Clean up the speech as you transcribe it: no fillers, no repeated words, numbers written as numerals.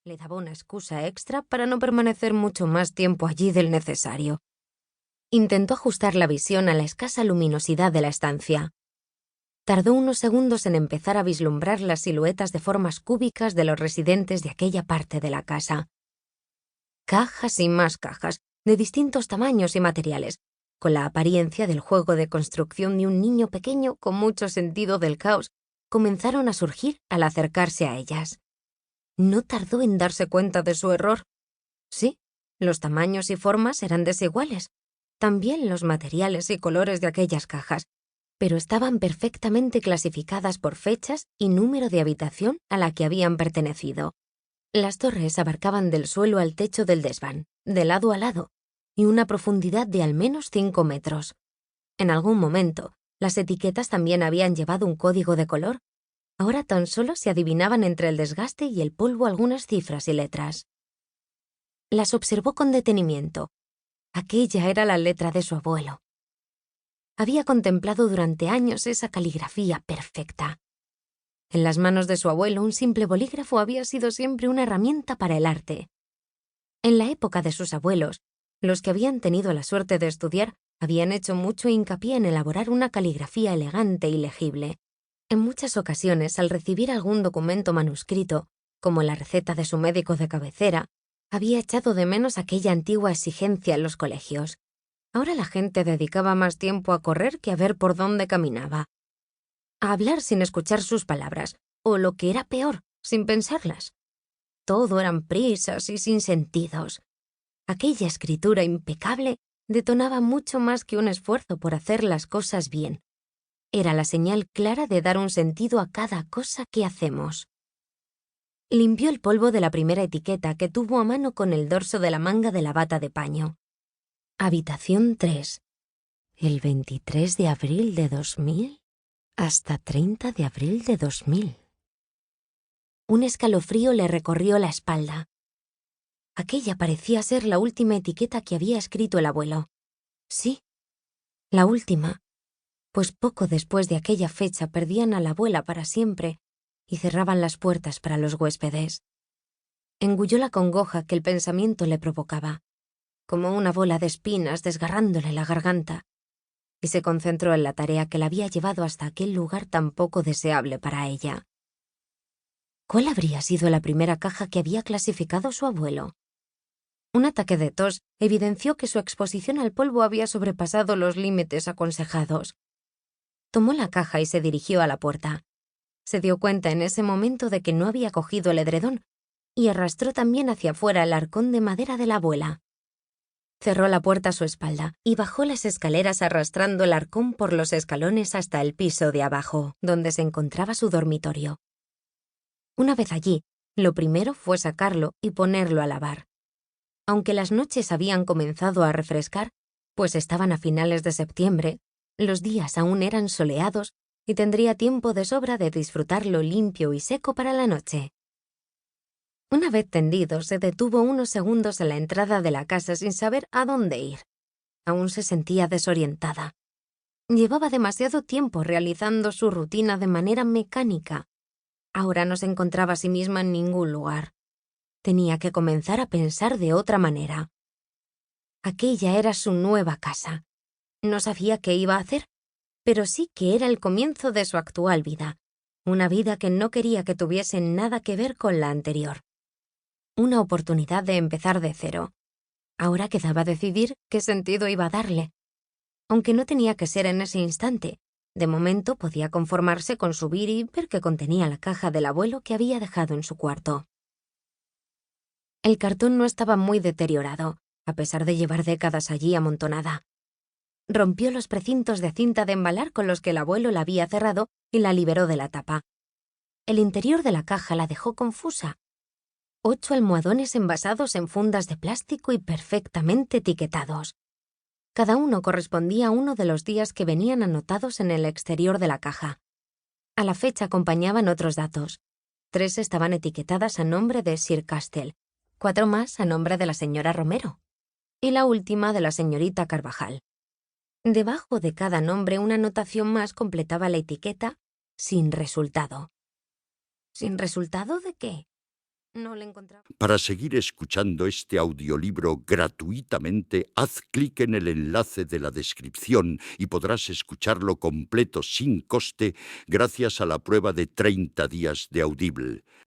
le daba una excusa extra para no permanecer mucho más tiempo allí del necesario. Intentó ajustar la visión a la escasa luminosidad de la estancia. Tardó unos segundos en empezar a vislumbrar las siluetas de formas cúbicas de los residentes de aquella parte de la casa. Cajas y más cajas, de distintos tamaños y materiales, con la apariencia del juego de construcción de un niño pequeño con mucho sentido del caos, comenzaron a surgir al acercarse a ellas. No tardó en darse cuenta de su error. Sí, los tamaños y formas eran desiguales, también los materiales y colores de aquellas cajas, pero estaban perfectamente clasificadas por fechas y número de habitación a la que habían pertenecido. Las torres abarcaban del suelo al techo del desván, de lado a lado, y una profundidad de al menos 5 metros. En algún momento, las etiquetas también habían llevado un código de color. Ahora tan solo se adivinaban entre el desgaste y el polvo algunas cifras y letras. Las observó con detenimiento. Aquella era la letra de su abuelo. Había contemplado durante años esa caligrafía perfecta. En las manos de su abuelo, un simple bolígrafo había sido siempre una herramienta para el arte. En la época de sus abuelos, los que habían tenido la suerte de estudiar habían hecho mucho hincapié en elaborar una caligrafía elegante y legible. En muchas ocasiones, al recibir algún documento manuscrito, como la receta de su médico de cabecera, había echado de menos aquella antigua exigencia en los colegios. Ahora la gente dedicaba más tiempo a correr que a ver por dónde caminaba, a hablar sin escuchar sus palabras, o lo que era peor, sin pensarlas. Todo eran prisas y sinsentidos. Aquella escritura impecable detonaba mucho más que un esfuerzo por hacer las cosas bien. Era la señal clara de dar un sentido a cada cosa que hacemos. Limpió el polvo de la primera etiqueta que tuvo a mano con el dorso de la manga de la bata de paño. Habitación 3. El 23 de abril de 2000 hasta 30 de abril de 2000. Un escalofrío le recorrió la espalda. Aquella parecía ser la última etiqueta que había escrito el abuelo. Sí, la última, pues poco después de aquella fecha perdían a la abuela para siempre y cerraban las puertas para los huéspedes. Engulló la congoja que el pensamiento le provocaba, como una bola de espinas desgarrándole la garganta, y se concentró en la tarea que la había llevado hasta aquel lugar tan poco deseable para ella. ¿Cuál habría sido la primera caja que había clasificado su abuelo? Un ataque de tos evidenció que su exposición al polvo había sobrepasado los límites aconsejados. Tomó la caja y se dirigió a la puerta. Se dio cuenta en ese momento de que no había cogido el edredón y arrastró también hacia afuera el arcón de madera de la abuela. Cerró la puerta a su espalda y bajó las escaleras arrastrando el arcón por los escalones hasta el piso de abajo, donde se encontraba su dormitorio. Una vez allí, lo primero fue sacarlo y ponerlo a lavar. Aunque las noches habían comenzado a refrescar, pues estaban a finales de septiembre, los días aún eran soleados y tendría tiempo de sobra de disfrutarlo limpio y seco para la noche. Una vez tendido, se detuvo unos segundos en la entrada de la casa sin saber a dónde ir. Aún se sentía desorientada. Llevaba demasiado tiempo realizando su rutina de manera mecánica. Ahora no se encontraba a sí misma en ningún lugar. Tenía que comenzar a pensar de otra manera. Aquella era su nueva casa. No sabía qué iba a hacer, pero sí que era el comienzo de su actual vida, una vida que no quería que tuviese nada que ver con la anterior. Una oportunidad de empezar de cero. Ahora quedaba decidir qué sentido iba a darle. Aunque no tenía que ser en ese instante, de momento podía conformarse con subir y ver qué contenía la caja del abuelo que había dejado en su cuarto. El cartón no estaba muy deteriorado, a pesar de llevar décadas allí amontonada. Rompió los precintos de cinta de embalar con los que el abuelo la había cerrado y la liberó de la tapa. El interior de la caja la dejó confusa. 8 almohadones envasados en fundas de plástico y perfectamente etiquetados. Cada uno correspondía a uno de los días que venían anotados en el exterior de la caja. A la fecha acompañaban otros datos. 3 estaban etiquetadas a nombre de Sir Castell, 4 más a nombre de la señora Romero, y la última de la señorita Carvajal. Debajo de cada nombre una anotación más completaba la etiqueta «Sin resultado». ¿Sin resultado de qué? No le encontraba. Para seguir escuchando este audiolibro gratuitamente, haz clic en el enlace de la descripción y podrás escucharlo completo sin coste gracias a la prueba de 30 días de Audible.